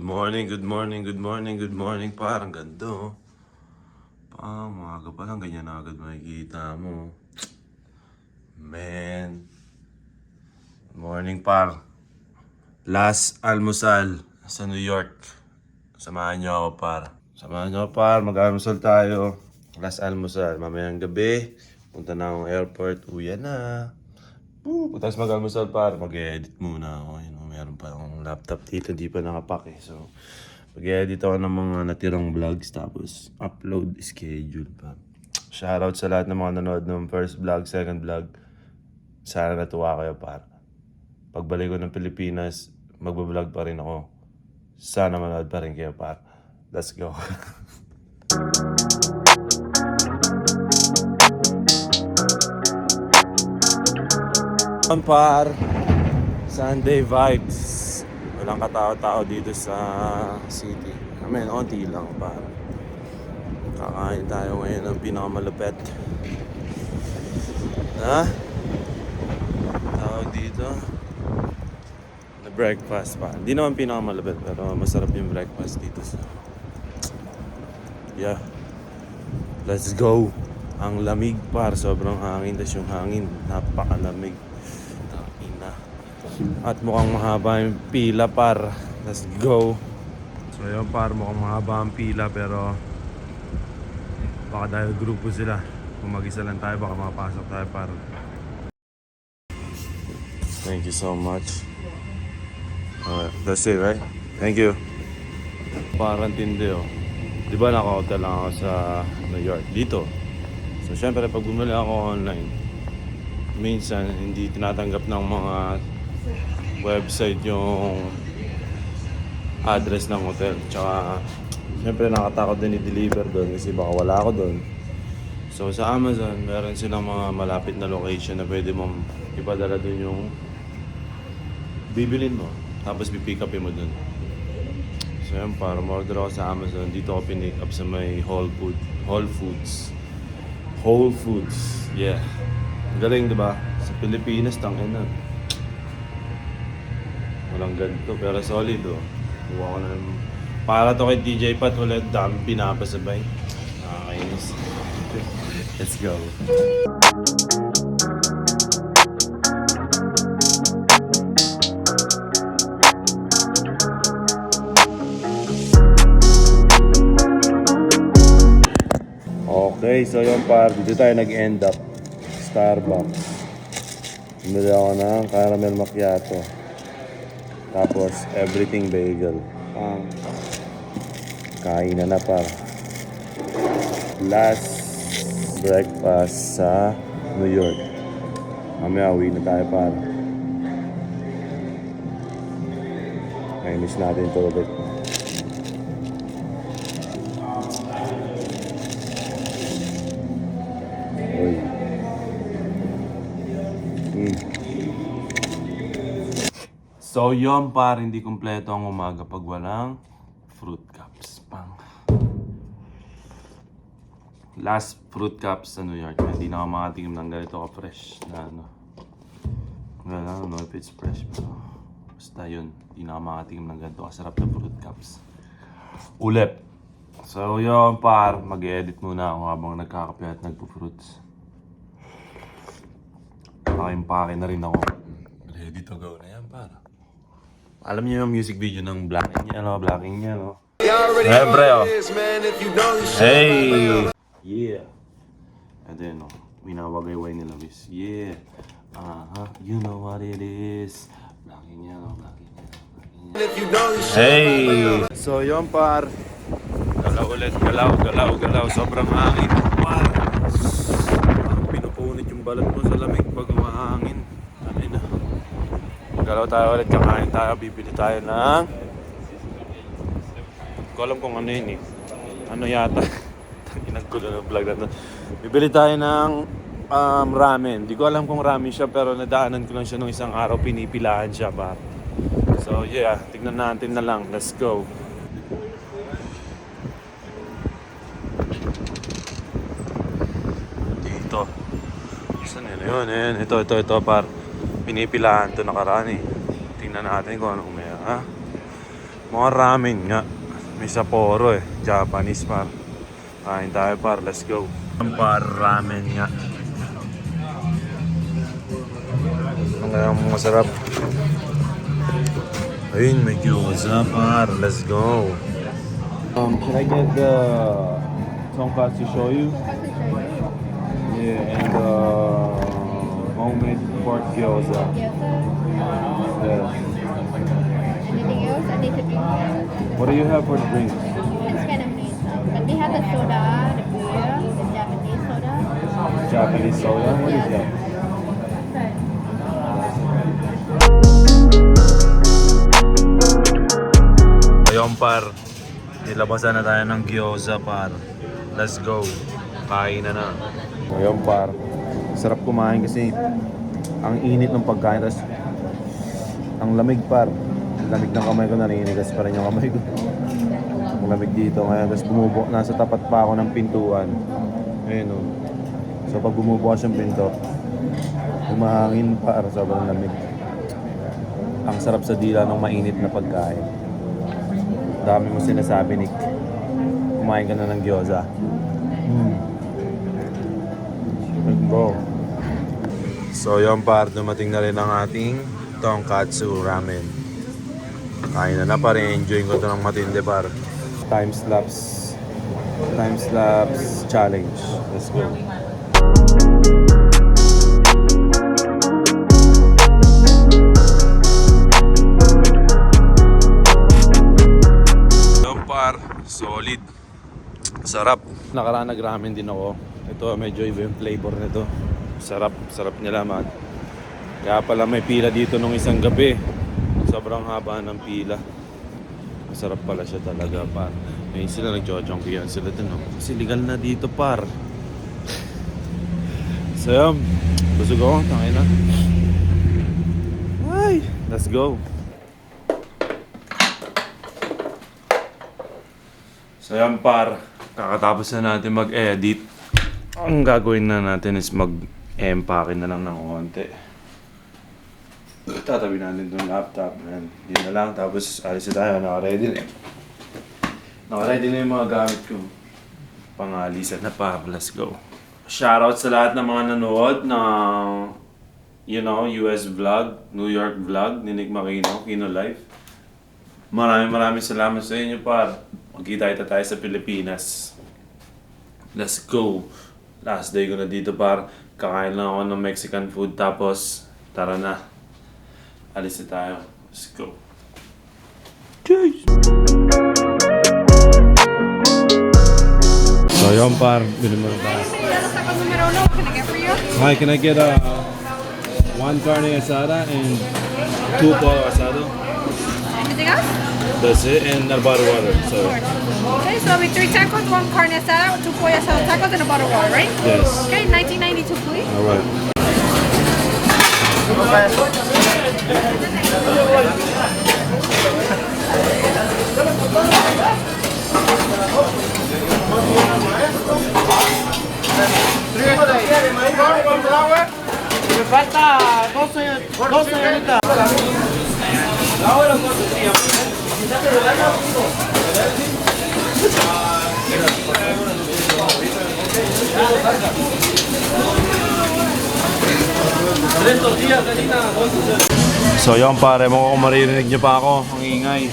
morning, good morning, good morning, good morning. Parang ganda, oh. Umaga pa lang, ganyan na agad makikita mo. Man. Good morning, par. Last almusal sa New York. Samahan niyo ako, par. Samahan niyo ako, par. Mag-almusal tayo. Last almusal. Mamayang gabi. Punta na akong airport. Uwi na. Tapos mag-almusal, par. Mag-edit muna ako. Meron pa akong laptop dito. Di pa nakapak eh. So, mag-edit ako ng mga natirang vlogs. Tapos, upload schedule pa. Shoutout sa lahat ng mga nanood ng first vlog, second vlog. Sana natuwa kayo, par. Pagbalik ko ng Pilipinas, magbablog pa rin ako. Sana manood pa rin kayo, par. Let's go. Par, Sunday vibes. Walang katao-tao dito sa city. I mean, onti lang, par. Kakain tayo ngayon ng pinakamalupet. Tawag dito na breakfast pa. Hindi naman pinakamalupet, pero masarap yung breakfast dito sa... Yeah. Let's go. Ang lamig, par. Sobrang hangin. Tapos yung hangin, napakalamig. At mukhang mahaba yung pila, par. Let's go. So yun, par, mukhang mahaba ang pila, pero baka dahil grupo sila. Kung mag-isa lang tayo, baka makapasok tayo, par. Thank you so much. That's it, right? Thank you. Parang tindi, oh. Di ba naka-hotel lang ako sa New York? Dito. So syempre, pag bumili ako online, minsan hindi tinatanggap ng mga website yung address ng hotel. Tsaka syempre nakatakot din i-deliver doon kasi baka wala ako doon. So sa Amazon, meron silang mga malapit na location na pwede mong ipadala doon yung bibilin mo. Tapos pipick upin mo doon. So yun, para ma-order ako sa Amazon, dito ako pinick up sa may Whole Foods. Yeah. Galing, diba? Sa Pilipinas, tangin na. Walang ganito, pero solid, oh. Buha ko na naman. Para to kay TJ Pat, ulit dami pinapasabay. Nakakainis. Let's go. Okay, so yun, par. Dito tayo nag-end up. Starbucks. Bumili ako ng caramel macchiato. Tapos, everything bagel. Kain na, par. Last breakfast sa New York. Mamaya uwi na tayo, par. Miss natin ito ulit. So yun, par, hindi kumpleto ang umaga pag walang fruit cups. Last fruit cups sa New York. Hindi na ako makatingin ng ganito ka-fresh na ano. Wala, no if it's fresh, pero basta yun, hindi na ako makatingin ng ganito kasarap na fruit cups. Ulep. So yun, par, mag-edit muna ako habang nagkakape at nagpo-fruits. Pake na rin ako. Ready to go na yan, par. Alam niyo yung music video ng blacking niya, no? Blacking niya, no? Siyempre, oh. Hey! Yeah. And then, no? Winawagayway nila, miss. Yeah. You know what it is. Blacking niya, no? Blacking niya. Hey! So, yun, par. Galaw ulit. Galaw. Sobrang hangin, par. Parang pinupunit yung balat mo sa lamig pag umahangin. Ano na? Galaw tayo ulit, kakain tayo, bibili tayo ng... Hindi ko alam kung ano yun eh. Ano yata? Inagkulo ng vlog na ito. Bibili tayo ng ramen. Hindi ko alam kung ramen siya, pero nadaanan ko lang siya nung isang araw, pinipilahan siya ba. So yeah, tignan natin na lang. Let's go. Dito. Saan yun? Yun. Ito, par. Pinipilahan ito nakaraan eh. Tingnan natin kung anong meron, ha? Mga ramen nga. May Sapporo eh. Japanese par. Kain tayo par. Let's go. Par ramen nga. Ang kayang masarap. Ayun, may gyoza par. Let's go. Can I get the tonkatsu shoyu? Yeah, and homemade pork gyoza. Yeah. Anything else? I need to drink. What do you have for drinks? It's kind of made. But we have the soda, the beer, the Japanese soda. Japanese soda? What is that? Ayun par, nilabasan na tayo ng gyoza par. Let's go. Kain na na. Ayun par, sarap kumain kasi ang init ng pagkain. Tapos ang lamig par. Ang lamig ng kamay ko, naninigas pa rin yung kamay ko. Ang lamig dito ngayon. Tapos nasa tapat pa ako ng pintuan. Ayun o. So pag bumubukas yung pinto, umahangin par, sobrang lamig. Ang sarap sa dila ng mainit na pagkain. Dami mo sinasabi, Nick. Kumain ka na ng gyoza. Bro. So yun par, dumating na rin ang ating tonkatsu ramen. Kain na par, enjoy ko ito ng matindi par. Time lapse challenge. Let's go. Solid. Sarap. Nakaraan nag-ramen din ako. Ito medyo iba yung flavor nito. Sarap. Sarap nila man. Kaya pala may pila dito nung isang gabi. Sobrang haba ng pila. Masarap pala siya talaga par. Ngayon sila nag-jojongkiyan sila dun. No? Kasi legal na dito par. So yun. Busog ako. Tangin na. Ay. Let's go. So yan par, kakatapos na natin mag-edit. Ang gagawin na natin is mag-empake na lang ng konti. Tatabi natin itong laptop. Yan. Yun na lang, tapos alis na tayo. Naka-ready na. Naka-ready na yung mga gamit ko. Pangalisan na par, let's go. Shoutout sa lahat ng mga nanood ng US vlog, New York vlog, ni Nick Makino, Kino Life. Maraming salamat sa inyo par. Magkita tayo sa Pilipinas. Let's go. Last day ko na dito par. Kakain lang ako ng Mexican food. Tapos, tara na. Alis na tayo. Let's go. Cheers! So yun par. Bilhin mo na tayo. Hi, can I get one carne asada and 2 pollo asado? Anything else? That's it, and a bottle of water. So Okay, so with 3 tacos, 1 carne asada, 2 pollo asado tacos, and a bottle of water, right? yes. Okay, 1992, please. All right. Me falta 12 ahorita. So yun pare, mo kung maririnig niyo pa ako, ang ingay.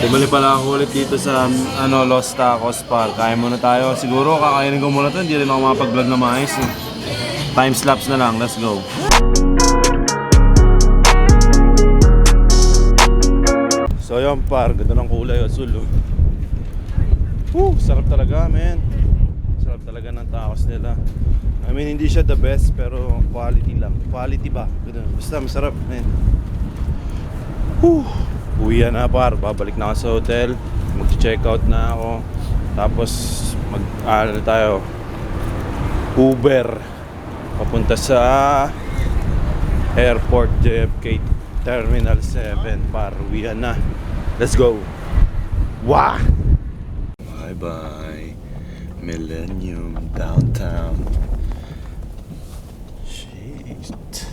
Bumili pala ako ulit dito sa Los Tacos par. Kain muna tayo. Siguro kakainin ko muna ito, hindi rin ako makapag-vlog na maayos. Time lapse na lang, let's go. So yun par, ganda ng kulay, asul. Sarap talaga man. Sarap talaga ng tacos nila. I mean, hindi siya the best, pero quality lang. Quality ba? Ganun. Basta masarap man. Uwi na par, babalik na ako sa hotel. Mag-check out na ako. Tapos tayo Uber papunta sa airport JFK Terminal 7 par. Uwi na. Let's go. Wah! Bye bye Millennium downtown. Shit.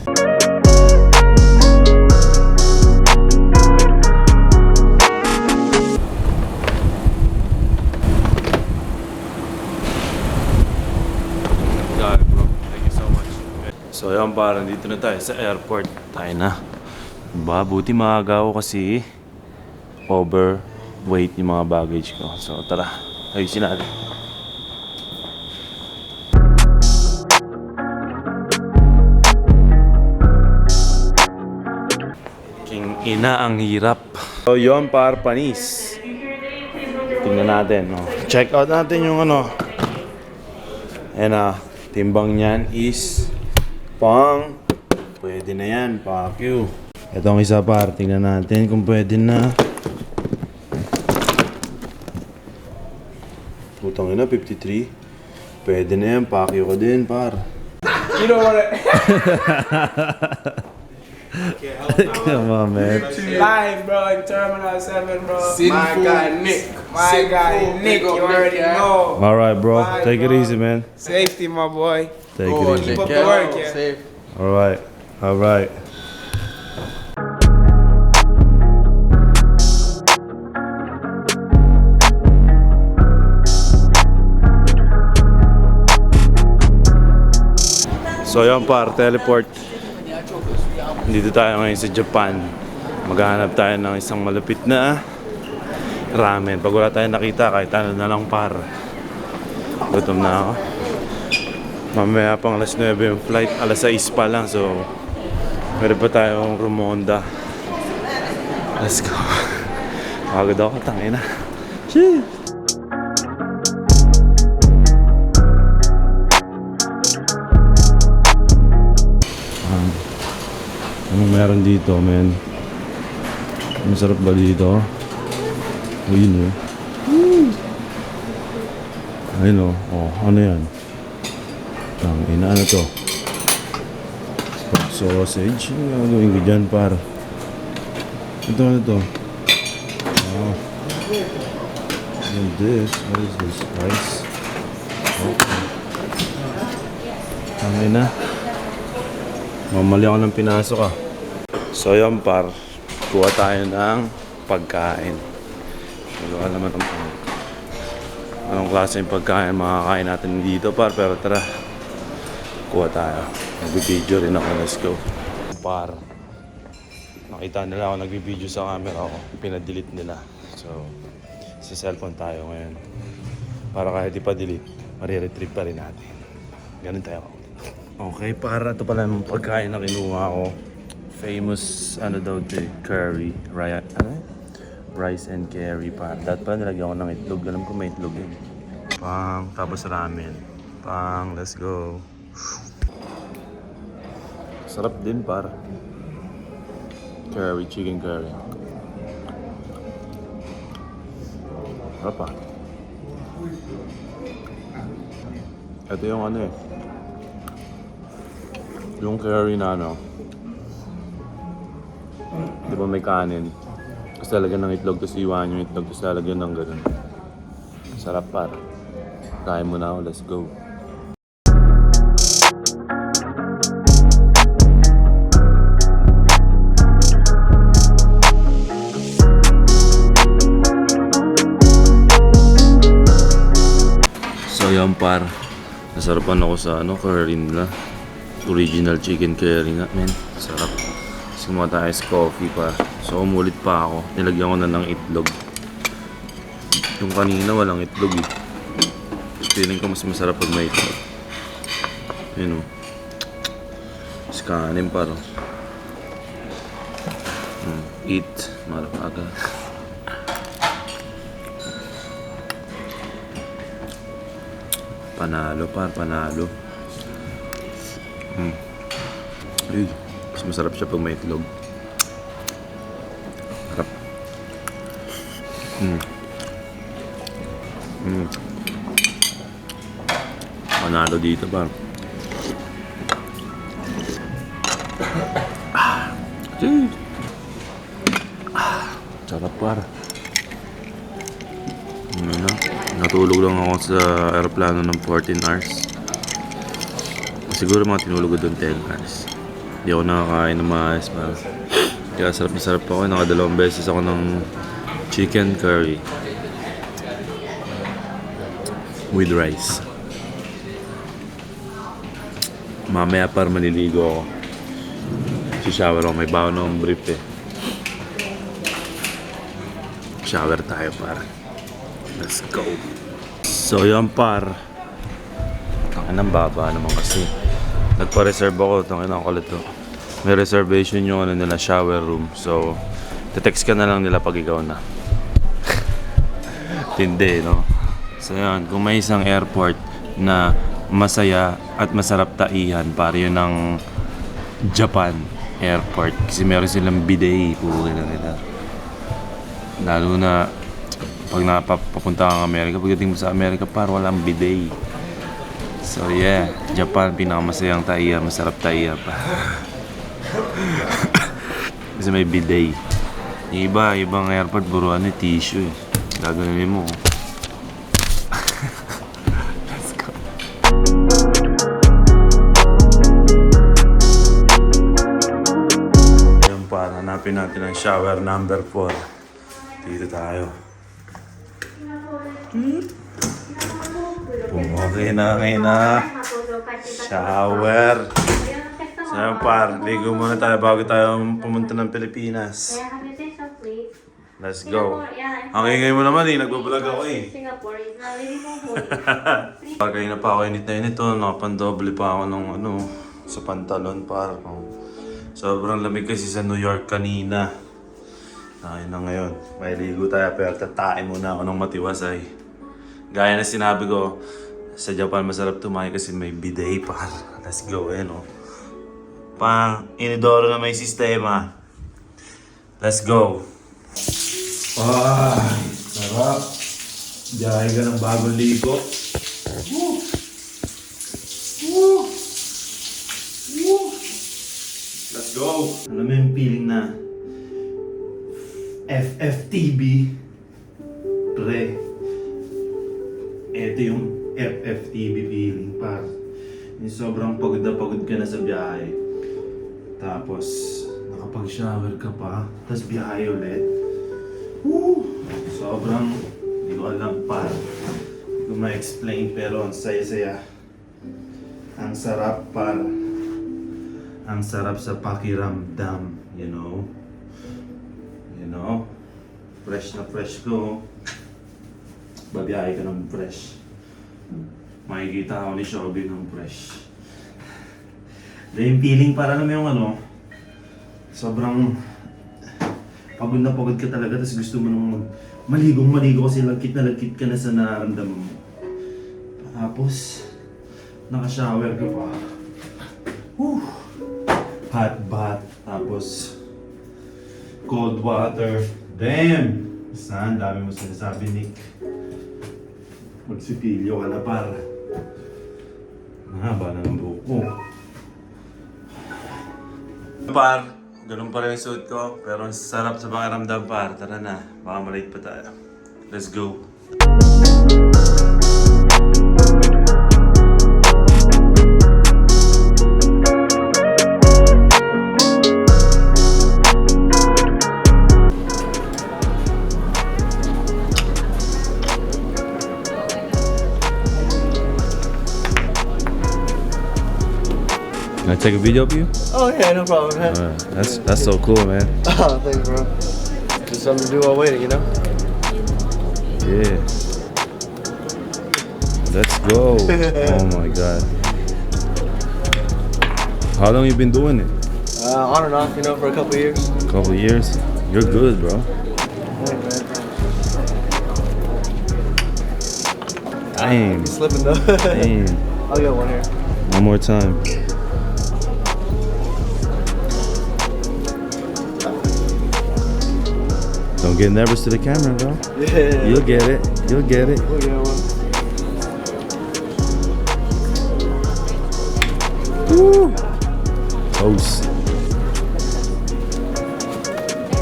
So yan parang dito na tayo sa airport. Tayo na. Diba? Buti maaga ako kasi overweight yung mga baggage ko. So tara, ayusin natin. King ina ang hirap. So yun par panis. Tingnan natin. Oh. Check out natin yung ano. Ayan timbang niyan is pang. Pwede na yan, fuck you. Itong isa par, tingnan natin kung pwede na. Putang ina, 53. Pwede na yan, fuck you ko din par. You know what? Come on, man. Live, bro, in Terminal 7, bro. My guy, Nick. My guy, Nick. You already know. Alright, bro. Take it easy, man. Safety, my boy. Take it easy. Keep up the work, yeah. Alright. Alright. So yun par, teleport. Dito tayo ngayon sa Japan. Maghahanap tayo ng isang malapit na ramen. Pag wala tayong nakita, kahit ano na lang par. Gutom na ako. Mamaya pang alas 9 yung flight. Alas 6 pa lang, so pwede pa tayong rumonda. Let's go. Pagod ako, tangina. Shit! Anong meron dito, men? Masarap ba dito? O yun eh. Ayun o. Oh, ano yan? Ina, ano to? Sausage? Ano gagawin ko dyan, par? Ito, ano to? Oh. And this, what is this? Rice? Okay. Ina. Mamali ako ng pinasok ah. So yun par, kuha tayo ng pagkain. Wala naman anong klase yung pagkain makakain natin dito par, pero tara, kuha tayo. Nag-video rin ako, let's go. Par, nakita nila ako nag-video sa camera ko, pinadelete nila. So, sa cellphone tayo ngayon. Para kahit ipa-delete, mariretrieve pa rin natin. Ganun tayo. Okay, para ito pala yung pagkain na kinuha ko. Famous, ano daw ito curry. Rice and curry pa. Dahil pa nilagyan ko ng itlog. Alam ko may itlog yun. Pang, tapos ramen. Pang, let's go. Sarap din par. Curry, chicken curry. Sarap pa. Ito yung ano eh. Yung curry na ano, di ba may kanin? Tapos lalagyan ng itlog, tapos iwan yung itlog, tapos lalagyan ng ganun. Sarap par. Kain mo na ako, let's go. So yan par, nasarapan ako sa ano, curry nila. Original chicken curry nga, men. Sarap. Sumuha tayo sa coffee pa. So, umulit pa ako. Nilagyan ko na ng itlog. Yung kanina walang itlog eh. Feeling ko mas masarap pag may itlog. Yun o. Mas kanin pa ro. Eat. Marapaga. Panalo par, panalo. Uy, mas masarap siya pag may itlog. Sarap. Panalo dito pa. Sarap par. Natulog lang ako sa aeroplano ng 14 hours. Siguro mga tinulog ko doon 10 hours. Hindi ako nakakain ng maayos pa. Kaya sarap na sarap ako. Nakadalawang beses ako ng chicken curry with rice. Mamaya para maliligo ako. Shower ako, may baon ng brief eh. Shower tayo par. Let's go. So yan par. Ang baba naman kasi. Nagpa-reserve ako. Tangin ang kulit to. May reservation yung ano nila, shower room. So, te-text ka na lang nila pag ikaw na. Tindi, no? So yan, kung may isang airport na masaya at masarap taihan, para yun ng Japan airport. Kasi meron silang bidet, puro na nila. Lalo na pag napapunta kang Amerika, pagdating mo sa Amerika, parang walang bidet. So yeah, Japan, pinakamasayang taihan, masarap taihan pa. Kasi may bidet. Yung ibang airport, buruan ni tissue eh. Gagawin mo. Let's go. Yan pa, hanapin natin ang shower number 4. Dito tayo. Okay na. Shower. So yan par, ligo muna tayo bago tayo pumunta ng Pilipinas. Let's go. Ang ingay mo naman eh, nagbablog ako eh. Singapore is not really home. Pagkay na pa ako init na init to, nakapandoble pa ako ng ano, sa pantalon par. Sobrang lamig kasi sa New York kanina. Ayun na ngayon, may ligo tayo pero tatain muna ako ng matiwasay. Gaya na sinabi ko, sa Japan masarap tumayo kasi may bidet par. Let's go eh no. Pang inidoro na may sistema. Let's go. Sarap. Biyahe ka ng bagong ligo. Let's go. Alam mo yung feeling na FFTB pre. Ito yung FFTB feeling par. Yung sobrang pagod na pagod ka na sa biyahe. Tapos nakapag-shower ka pa. Tapos biyahe ulit. Sobrang, hindi ko alam par. Hindi ko ma-explain pero ang saya-saya. Ang sarap par. Ang sarap sa pakiramdam, you know? You know? Fresh na fresh ko. Babiyahe ka ng fresh. Makikita ako ni Shobi ng fresh. Dahil yung feeling para naman yung ano, sobrang pagod na pagod ka talaga, tapos gusto mo nung maligo kasi lagkit ka na sa nararamdaman mo. Tapos, naka-shower ka pa. Hot bath, tapos cold water. Damn! Saan? Dami mo sinasabi, Nick. Magsipilyo ka na para. Mahaba na ng buhok ko. Par, ganun pa rin yung suit ko, pero ang sarap sa pakiramdam par. Tara na, baka malate pa tayo. Let's go. Can I take a video of you? Oh yeah, no problem, man. That's so cool, man. Oh, thanks, bro. Just something to do while waiting, you know? Yeah. Let's go. Oh my god. How long you been doing it? On and off, you know, for a couple years. Couple years. You're good, bro. Thanks, man. Damn. Slipping though. Damn. I'll get one here. One more time. Don't get nervous to the camera, bro. Yeah. You'll get it. You'll get it. We'll get one. Woo! Toast.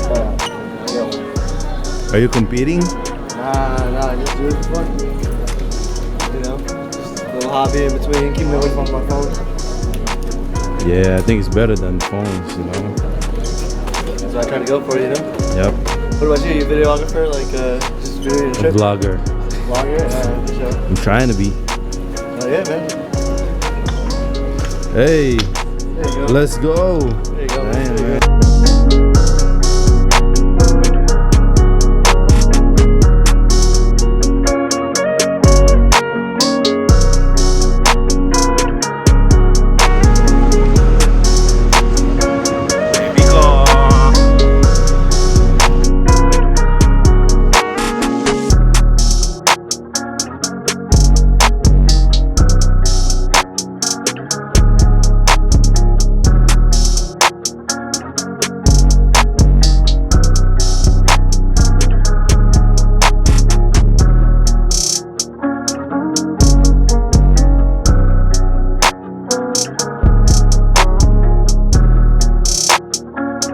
I got one. Are you competing? Nah, just do it for fun. You know, just a little hobby in between, keep me away from my phone. Yeah, I think it's better than phones, you know? That's what I try to go for, you know? Yep. What about you? You a videographer? Like, just video your A trip? vlogger. Vlogger? Yeah, for sure. I'm trying to be. Oh, yeah, man. Hey, There you go. let's go. There you go. Damn, There you man. go.